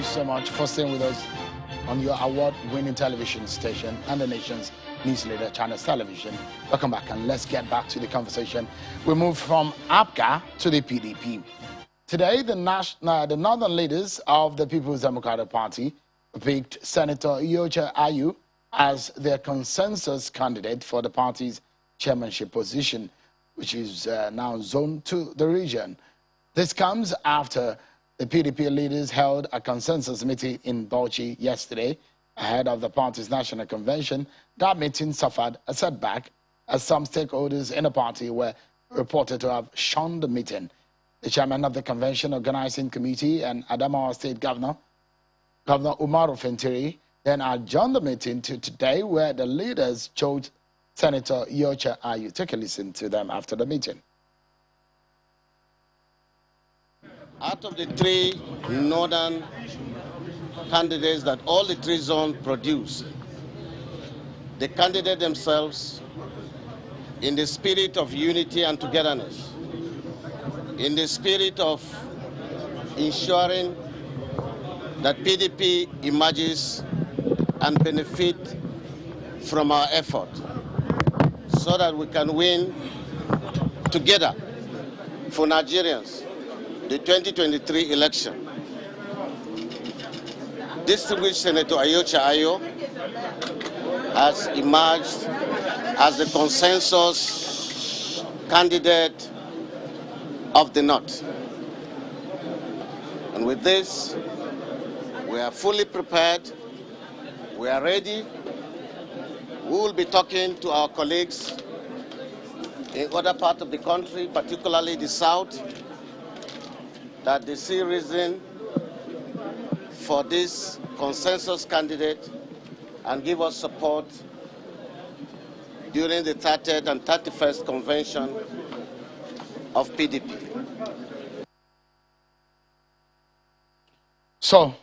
so much for staying with us on your award-winning television station and the nation's news leader, Channels Television. Welcome back, and let's get back to the conversation. We move from APGA to the PDP. Today, the northern leaders of the People's Democratic Party picked Senator Iyorchia Ayu as their consensus candidate for the party's chairmanship position, which is now zoned to the region. This comes after the PDP leaders held a consensus meeting in Bauchi yesterday ahead of the party's national convention. That meeting suffered a setback as some stakeholders in the party were reported to have shunned the meeting. The chairman of the convention organizing committee and Adamawa State Governor Umaru Fintiri, then adjourned the meeting to today, where the leaders chose Senator Iyorchia Ayu. Take a listen to them after the meeting. Out of the three northern candidates that all the three zones produce, the candidates themselves, in the spirit of unity and togetherness, in the spirit of ensuring that PDP emerges and benefit from our effort so that we can win together for Nigerians the 2023 election. Distinguished Senator Iyorchia Ayu has emerged as the consensus candidate of the North. And with this, we are fully prepared, we are ready. We will be talking to our colleagues in other parts of the country, particularly the South, that they see reason for this consensus candidate and give us support during the 30th and 31st convention of PDP. So,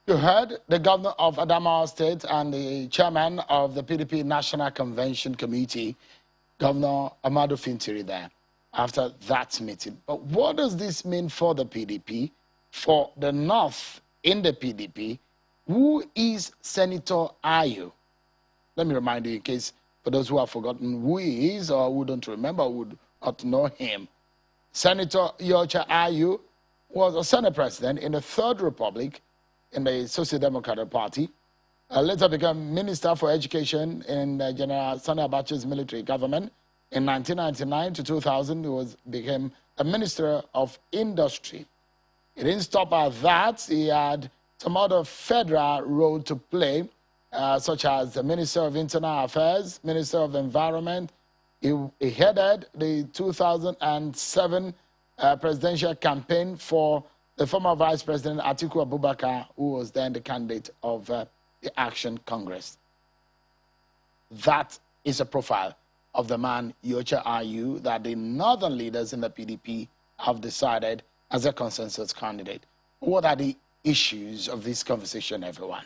you heard the governor of Adamawa State and the chairman of the PDP National Convention Committee, Governor Umaru Fintiri, there after that meeting. But what does this mean for the PDP, for the North in the PDP? Who is Senator Ayu? Let me remind you, in case for those who have forgotten who he is or who don't remember, who would not know him. Senator Iyorchia Ayu was a Senate president in the Third Republic in the Social Democratic Party. Later became Minister for Education in General Sani Abacha's military government. In 1999 to 2000, he became a Minister of Industry. He didn't stop at that. He had some other federal role to play, such as the Minister of Internal Affairs, Minister of Environment. He headed the 2007 presidential campaign for the former Vice President Atiku Abubakar, who was then the candidate of the Action Congress. That is a profile of the man, Iyorchia Ayu, that the northern leaders in the PDP have decided as a consensus candidate. What are the issues of this conversation, everyone?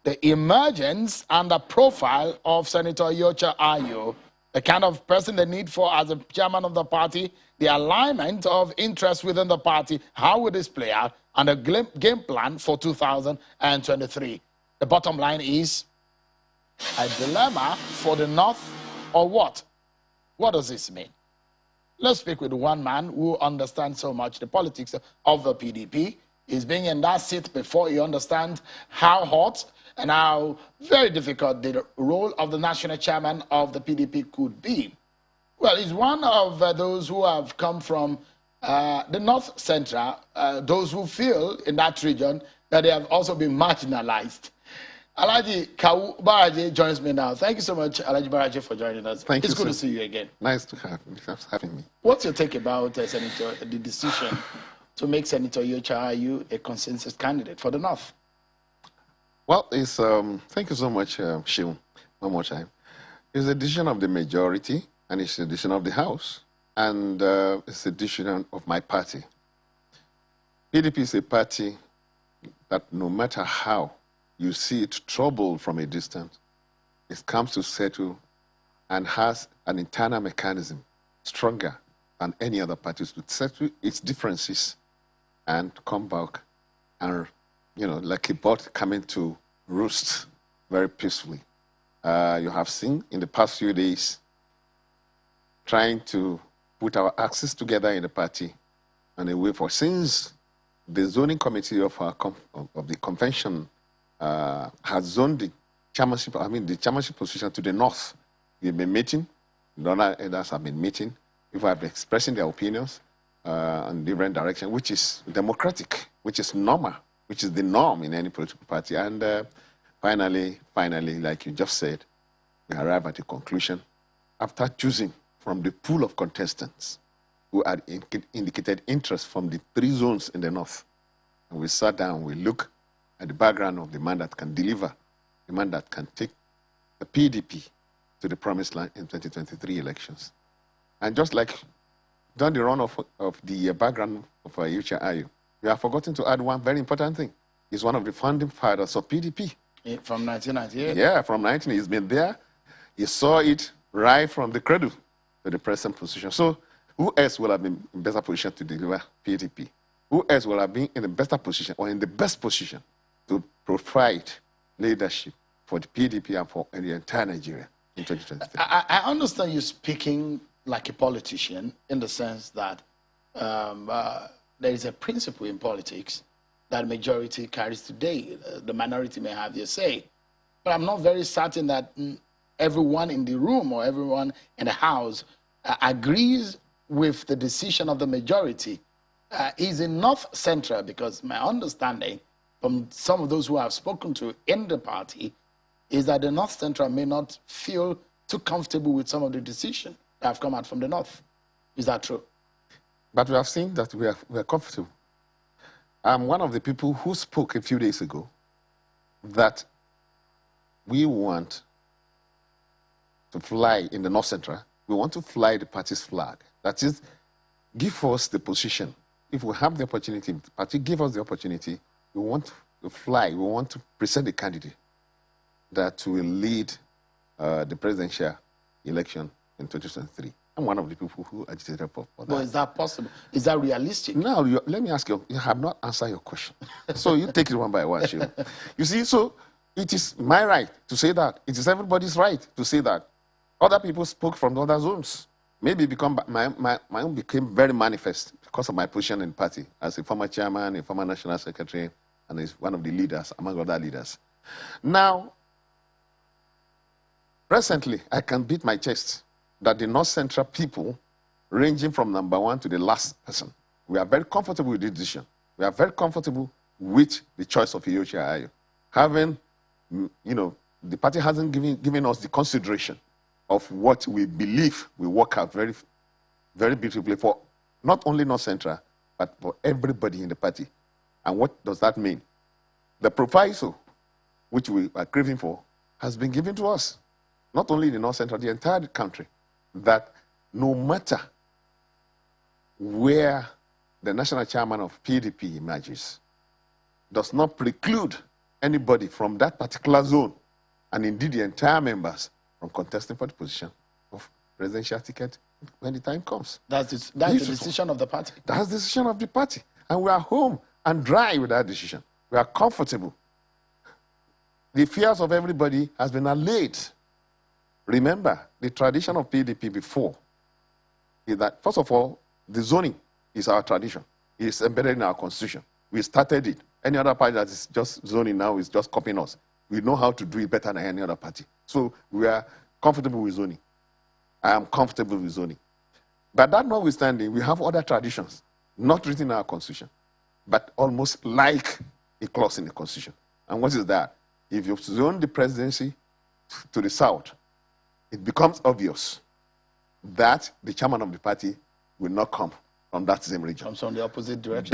The emergence and the profile of Senator Iyorchia Ayu, the kind of person they need for as a chairman of the party, the alignment of interests within the party, how will this play out, and the game plan for 2023. The bottom line is a dilemma for the North, or what? What does this mean? Let's speak with one man who understands so much the politics of the PDP. He's been in that seat before. He understands how hot and how very difficult the role of the national chairman of the PDP could be. Well, he's one of those who have come from the North Central, those who feel in that region that they have also been marginalized. Alhaji Kawu Baraje joins me now. Thank you so much, Alhaji Baraje, for joining us. Thank you. It's good to see you again. Nice to have you. Thanks for having me. What's your take about Senator, the decision to make Senator Iyorchia Ayu a consensus candidate for the North? Well, it's thank you so much, Shiv, one more time. It's a decision of the majority, and it's a decision of the House, and it's a decision of my party. PDP is a party that no matter how you see it troubled from a distance, it comes to settle and has an internal mechanism stronger than any other parties to settle its differences and come back and like a bird coming to roost very peacefully. You have seen in the past few days trying to put our axes together in the party and a way for, since the zoning committee of the convention has zoned the chairmanship position to the north. We've been meeting, the other elders have been meeting, people have been expressing their opinions in different directions, which is democratic, which is normal, which is the norm in any political party. And finally, like you just said, we arrive at a conclusion after choosing from the pool of contestants who had indicated interest from the 3 zones in the north. And we sat down, we look at the background of the man that can deliver, the man that can take the PDP to the promised land in 2023 elections. And just like during the run of the background of Yucha Ayu, we have forgotten to add one very important thing. He's one of the founding fathers of PDP. From 1998? Yeah, from 19. He's been there. He saw it right from the cradle to the present position. So who else will have been in better position to deliver PDP? Who else will have been in a better position or in the best position to provide leadership for the PDP and for the entire Nigeria in 2023? I understand you speaking like a politician in the sense that there is a principle in politics that majority carries today. The minority may have their say. But I'm not very certain that everyone in the room or everyone in the house agrees with the decision of the majority. Is in North Central, because my understanding from some of those who I've spoken to in the party is that the North Central may not feel too comfortable with some of the decisions that have come out from the North. Is that true? But we have seen that we are comfortable. I'm one of the people who spoke a few days ago that we want to fly in the North Central. We want to fly the party's flag. That is, give us the position. If we have the opportunity, the party give us the opportunity, we want to fly, we want to present a candidate that will lead the presidential election in 2023. I'm one of the people who agitated for that. But is that possible? Is that realistic? Now, let me ask you, you have not answered your question. So you take it one by one, Sheila. You see, so it is my right to say that. It is everybody's right to say that. Other people spoke from the other zones. Maybe my own became very manifest because of my position in the party as a former chairman, a former national secretary, and is one of the leaders, among other leaders. Now, presently, I can beat my chest that the North Central people, ranging from number 1 to the last person, we are very comfortable with this decision. We are very comfortable with the choice of Iyorchia Ayu. Having, the party hasn't given us the consideration of what we believe we work out very, very beautifully for not only North Central, but for everybody in the party. And what does that mean? The proviso, which we are craving for, has been given to us, not only in the North Central, the entire country, that no matter where the national chairman of PDP emerges, does not preclude anybody from that particular zone, and indeed the entire members, from contesting for the position of presidential ticket when the time comes. That's the decision of the party. That's the decision of the party. And we are home and dry with that decision. We are comfortable. The fears of everybody has been allayed. Remember, the tradition of PDP before is that, first of all, the zoning is our tradition. It's embedded in our constitution. We started it. Any other party that is just zoning now is just copying us. We know how to do it better than any other party. So we are comfortable with zoning. I am comfortable with zoning. But that notwithstanding, we have other traditions, not written in our constitution, but almost like a clause in the constitution. And what is that? If you zone the presidency to the south, it becomes obvious that the chairman of the party will not come from that same region. Comes from the opposite direction.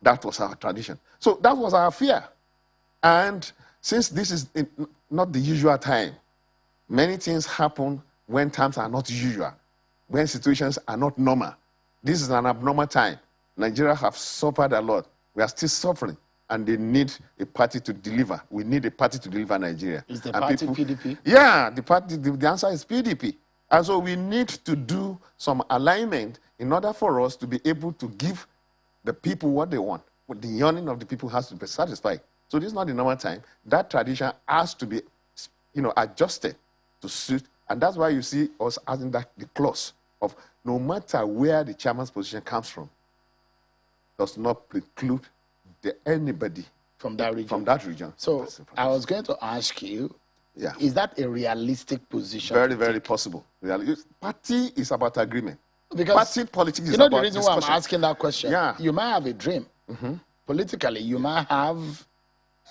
That was our tradition. So that was our fear. And since this is not the usual time, many things happen when times are not usual, when situations are not normal. This is an abnormal time. Nigeria have suffered a lot. We are still suffering, and they need a party to deliver. We need a party to deliver Nigeria. Is the party PDP? Yeah, the answer is PDP. And so we need to do some alignment in order for us to be able to give the people what they want. the yearning of the people has to be satisfied. So this is not the normal time. That tradition has to be, adjusted to suit, and that's why you see us adding that the clause of no matter where the chairman's position comes from, does not preclude anybody from that region. From that region. So I was going to ask you, yeah, is that a realistic position? Very, very possible. Party is about agreement. Because party politics is about the reason discussion. why I'm asking that question. Yeah. You might have a dream. Politically, you might have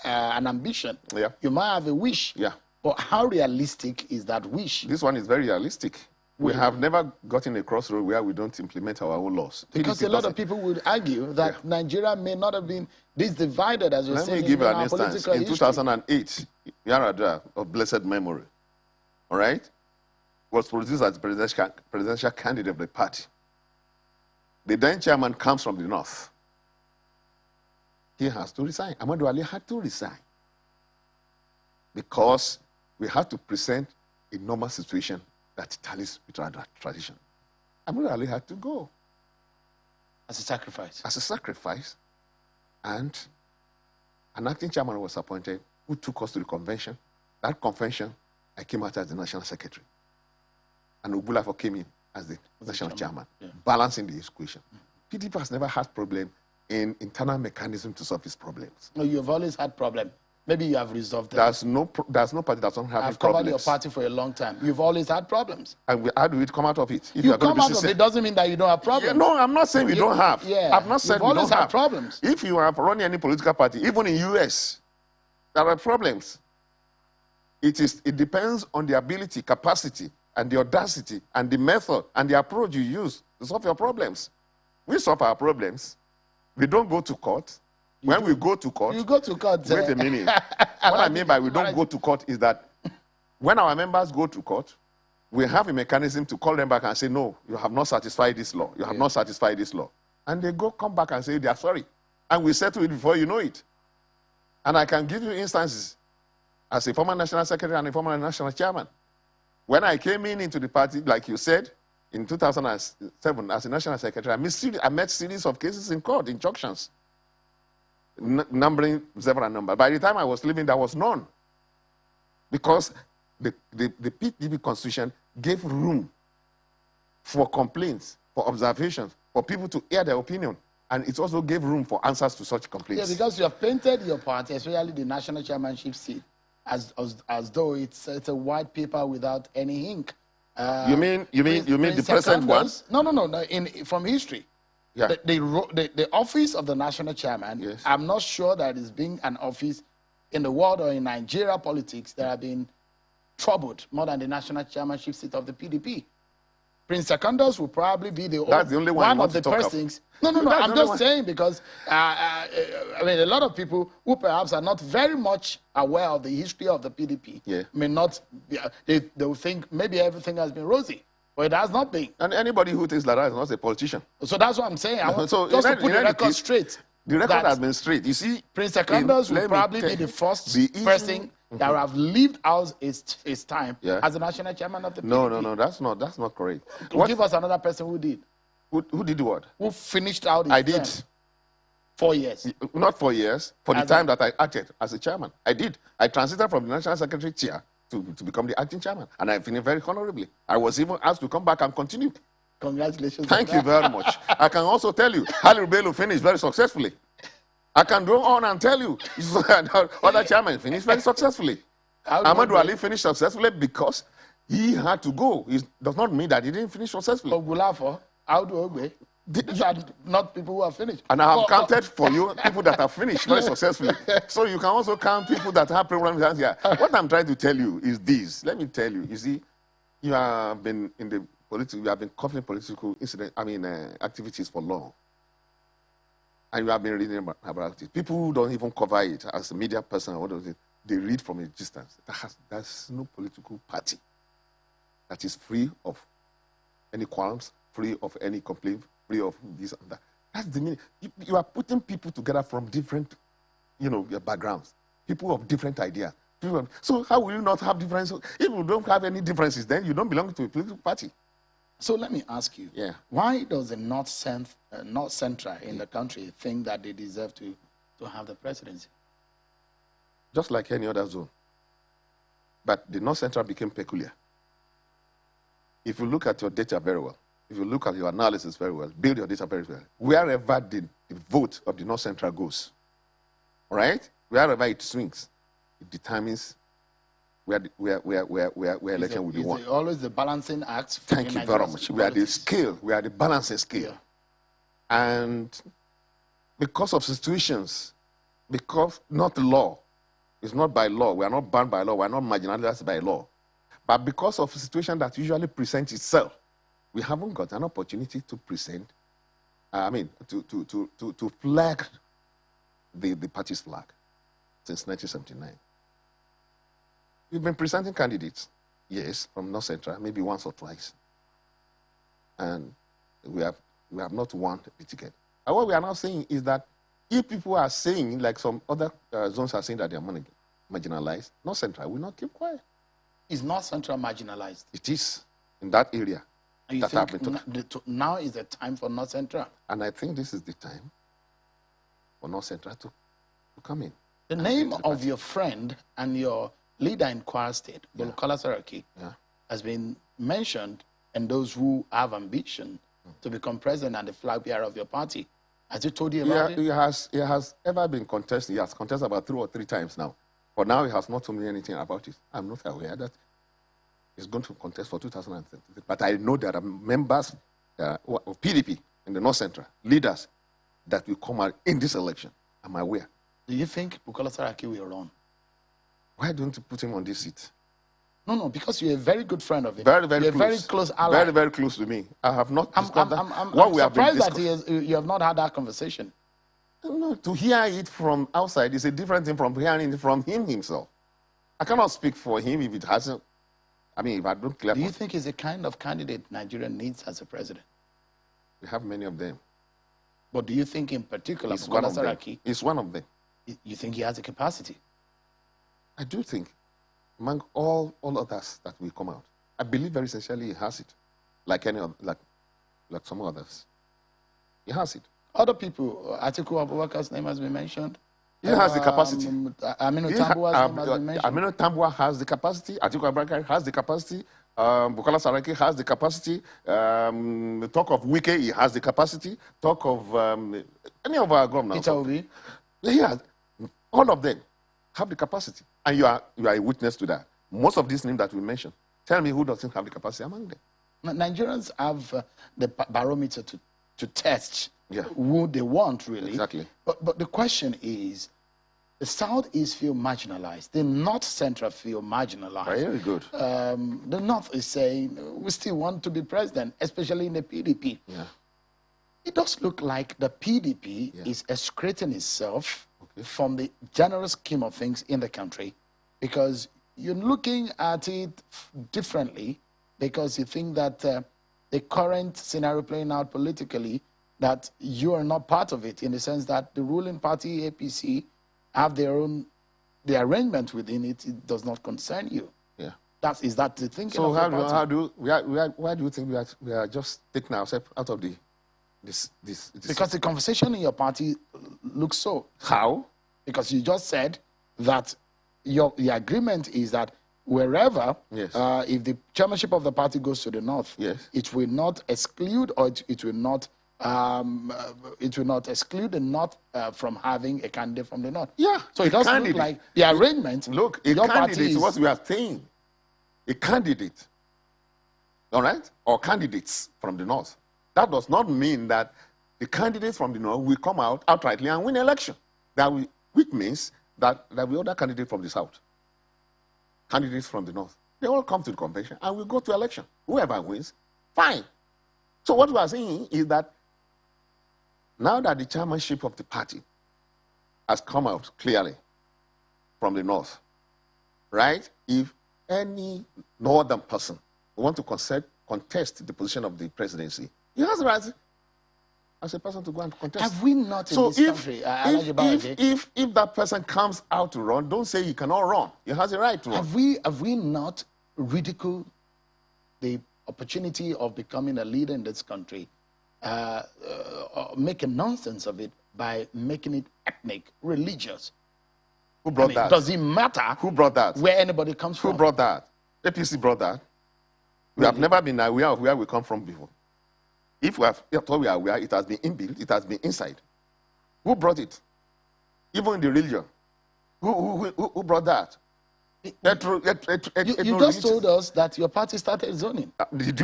an ambition. Yeah. You might have a wish. Yeah. But how realistic is that wish? This one is very realistic. We have never gotten a crossroad where we don't implement our own laws. Because a lot of people would argue that Nigeria may not have been this divided as you're saying. Let me give you an instance. In 2008, Yaradua of blessed memory, all right, was produced as the presidential candidate of the party. The then chairman comes from the north. He has to resign. Ahmadu Ali had to resign because we have to present a normal situation that tallies with our tradition. Ahmadu Ali had to go. As a sacrifice. As a sacrifice. And an acting chairman was appointed who took us to the convention. That convention, I came out as the national secretary. And Ogbulafo came in as the national chairman, balancing the equation. PDP has never had problem in internal mechanism to solve its problems. No, you've always had problem. Maybe you have resolved them. There's no party that doesn't have I've problems. covered your party for a long time. You've always had problems. And how do we come out of it? If you come out of it doesn't mean that you don't have problems. Yeah, no, I'm not saying we don't have. Yeah, I've not said we don't have. You've always had problems. If you are running any political party, even in US, there are problems. It depends on the ability, capacity, and the audacity, and the method, and the approach you use to solve your problems. We solve our problems. We don't go to court. When we go to court... You go to court. Wait a minute. What I mean by we don't go to court is that when our members go to court, we have a mechanism to call them back and say, no, you have not satisfied this law. You have not satisfied this law. And they come back and say they are sorry. And we settle it before you know it. And I can give you instances as a former national secretary and a former national chairman. When I came into the party, like you said, in 2007 as a national secretary, I met series of cases in court, injunctions, numbering several numbers. By the time I was leaving, there was none. Because the PDP constitution gave room for complaints, for observations, for people to air their opinion. And it also gave room for answers to such complaints. Yeah, because you have painted your party, especially the national chairmanship seat, as though it's a white paper without any ink. You mean the present one? No. From history. Yeah. The office of the national chairman, yes. I'm not sure that it's being an office in the world or in Nigeria politics that have been troubled more than the national chairmanship seat of the PDP. Prince Secondus will probably be the only one of the persons. No. I'm just saying because I mean a lot of people who perhaps are not very much aware of the history of the PDP may not. They will think maybe everything has been rosy. But it has not been. And anybody who thinks like that is not a politician. So that's what I'm saying. I want to put the record straight. The record has been straight. You see, Prince Secondus will probably be the first person that will have lived out his time as the national chairman of the PDP. No, that's not correct. Give us another person who did. Who did what? Who finished out his term. did. 4 years. Not 4 years. For the time that I acted as a chairman. I did. I transited from the national secretary chair to become the acting chairman. And I finished very honorably. I was even asked to come back and continue. Congratulations. Thank you very much. I can also tell you, Haliru Bello finished very successfully. I can go on and tell you, other chairmen finished very successfully. Ahmadu Ali finished successfully because he had to go. It does not mean that he didn't finish successfully. Ogbulafo, Audu Ogbe, these are not people who have finished. And I have counted for you people that have finished very successfully. So you can also count people that have problems here. What I'm trying to tell you is this. Let me tell you. You see, you have been in the political, you have been covering political activities for long. And you have been reading about it. People who don't even cover it as a media person, they read from a distance. There's no political party that is free of any qualms, free of any complaint, free of this and that. That's the meaning. You are putting people together from different, backgrounds. People of different ideas. So how will you not have differences? If you don't have any differences, then you don't belong to a political party. So let me ask you, why does the North Central in the country think that they deserve to have the presidency? Just like any other zone. But the North Central became peculiar. If you look at your data very well, if you look at your analysis very well, build your data very well, wherever the vote of the North Central goes, all right, wherever it swings, it determines where election will be won. Is always the balancing act? Thank you very much. We are the scale. We are the balancing scale. Yeah. And because of situations, because not law, it's not by law. We are not bound by law. We are not marginalized by law. But because of a situation that usually presents itself, we haven't got an opportunity to present, to flag the party's flag since 1979. We've been presenting candidates, yes, from North Central, maybe once or twice. And we have not won the ticket. And what we are now saying is that if people are saying, like some other zones are saying that they are marginalized, North Central will not keep quiet. Is North Central marginalized? It is, in that area. And you think now is the time for North Central? And I think this is the time for North Central to come in. The name of your friend and your leader in Kwara State, Bukola Saraki, has been mentioned, and those who have ambition to become president and the flag bearer of your party. Has he told you about it? He has ever been contested. He has contested about 2 or 3 times now. But now he has not told me anything about it. I'm not aware that he's going to contest for 2023. But I know there are members of PDP in the North Central, leaders that will come out in this election. I'm aware. Do you think Bukola Saraki will run? Why don't you put him on this seat? No, because you're a very good friend of him. Very, very you're close. Very close ally. Very, very close to me. I have not discussed that. I'm surprised that you have not had that conversation. No, to hear it from outside is a different thing from hearing it from him himself. I cannot speak for him if it hasn't. If I don't clear. Do you think he's the kind of candidate Nigeria needs as a president? We have many of them. But do you think in particular, Bukola Saraki? He's one of them. You think he has the capacity? I do think, among all others that will come out, I believe very sincerely he has it, like any other, like some others. He has it. Other people, Atiku Abubakar's name has been mentioned. He has the capacity. Aminu Tambuwa's name has been mentioned. Aminu Tambuwa has the capacity. Atiku Abubakar has the capacity. Bukola Saraki has the capacity. Talk of Wike, he has the capacity. Talk of any of our governors. Peter Obi. He has. All of them have the capacity. And you are a witness to that. Most of these names that we mentioned, tell me who doesn't have the capacity among them. Nigerians have the barometer to test who they want, really. Exactly. But the question is, the Southeast feel marginalized. The North Central feel marginalized. Very good. The North is saying, we still want to be president, especially in the PDP. Yeah. It does look like the PDP is excreting itself from the general scheme of things in the country, because you're looking at it differently, because you think that the current scenario playing out politically, that you are not part of it, in the sense that the ruling party, APC, have the arrangement within it. It does not concern you. Yeah. Is that the thinking so of the party? Why do you think we are just taking ourselves out of this? Because the conversation in your party looks so. How? Because you just said that the agreement is that wherever, if the chairmanship of the party goes to the North, it will not exclude, or it will not exclude the North from having a candidate from the North. Yeah. So it doesn't look like the arrangement. Look, a candidate is what we are saying. A candidate, all right, or candidates from the North. That does not mean that the candidates from the North will come out outrightly and win election. Which means that there will be other candidates from the South. Candidates from the North. They all come to the convention and we go to election. Whoever wins, fine. So what we are saying is that now that the chairmanship of the party has come out clearly from the North, right? If any northern person wants to contest the position of the presidency, he has the right as a person to go and contest. Have we not in this country? If that person comes out to run, don't say he cannot run. He has a right to run. Have we not ridiculed the opportunity of becoming a leader in this country, make a nonsense of it by making it ethnic, religious. Who brought that? Does it matter? Who brought that? Where anybody comes from? Who brought that? APC brought that. We have never been aware of where we come from before. If we are aware, it has been inbuilt, it has been inside. Who brought it? Even in the religion. Who brought that? You just told us that your party started zoning. Did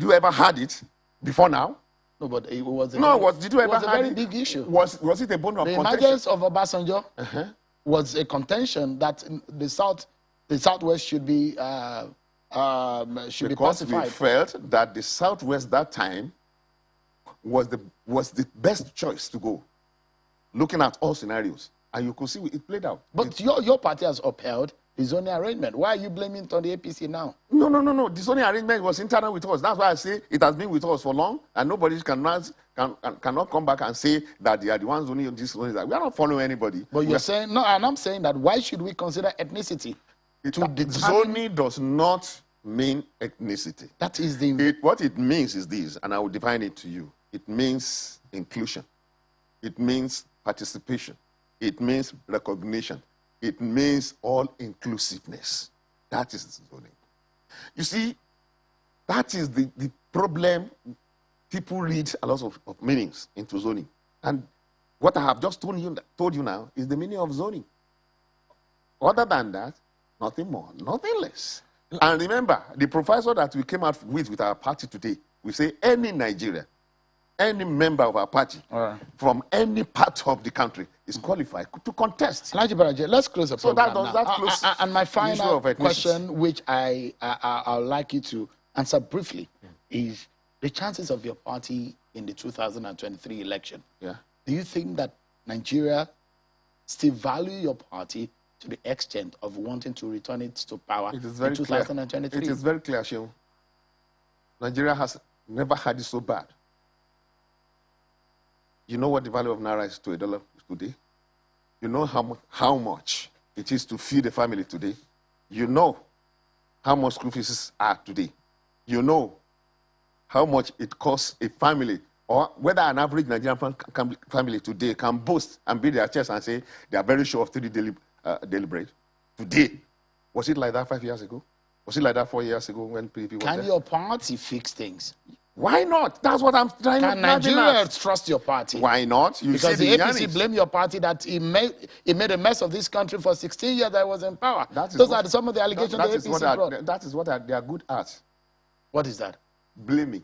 you ever had it before now? No, but it was did you ever a very big issue. Was it a bone of contention? The emergence of Obasanjo was a contention that the southwest should be pacified. Because we felt that the southwest that time was the best choice to go, looking at all scenarios, and you could see it played out. But your party has upheld the zoning arrangement. Why are you blaming it on the APC now? No. The zoning arrangement was internal with us. That's why I say it has been with us for long, and nobody cannot come back and say that they are the ones zoning this, zoning that. We are not following anybody. But you're saying, no, and I'm saying that why should we consider ethnicity? Zoning does not mean ethnicity. That is the... What it means is this, and I will define it to you. It means inclusion. It means participation. It means recognition. It means all-inclusiveness. That is zoning. You see, that is the problem. People read a lot of meanings into zoning. And what I have just told you now is the meaning of zoning. Other than that, nothing more, nothing less. And remember, the professor that we came out with our party today, we say any Nigerian, any member of our party from any part of the country is qualified to contest. Let's close the program now. And my final question, which I'd like you to answer briefly, is the chances of your party in the 2023 election. Yeah. Do you think that Nigeria still value your party to the extent of wanting to return it to power in 2023? It is very clear, Shehu. Nigeria has never had it so bad. You know what the value of Naira is to $1 today? You know how much it is to feed a family today? You know how much school fees are today? You know how much it costs a family, or whether an average Nigerian family today can boast and beat their chest and say they are very sure of 3 daily bread. Today, was it like that 5 years ago? Was it like that 4 years ago when PDP was Can your party fix things? Why not? That's what I'm trying to Can Nigeria trust your party? Why not? Because the APC blame your party that it made a mess of this country for 16 years that it was in power. Those are some of the allegations the APC brought. That is what they are good at. What is that? Blaming,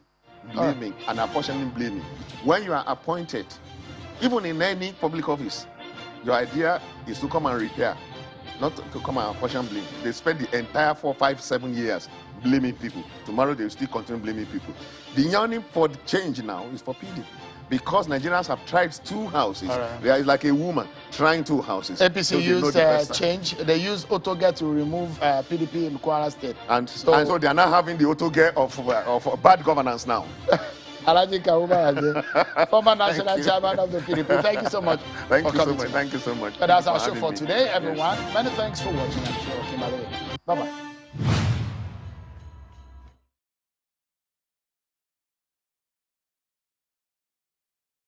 and apportioning blaming. When you are appointed, even in any public office, your idea is to come and repair, not to come and apportion blame. They spend the entire 4, 5, 7 years blaming people. Tomorrow they will still continue blaming people. The yearning for the change now is for PDP. Because Nigerians have tried 2 houses. There is like a woman trying 2 houses. APC used change. They used autoget to remove PDP in Kwara State. And so they are now having the autoget of bad governance now. Alaji Kauma, former national chairman of the PDP. Thank you so much. Thank you so much. Thank you so much. But that's our show for today, everyone. Many thanks for watching. I'm sure. Bye-bye.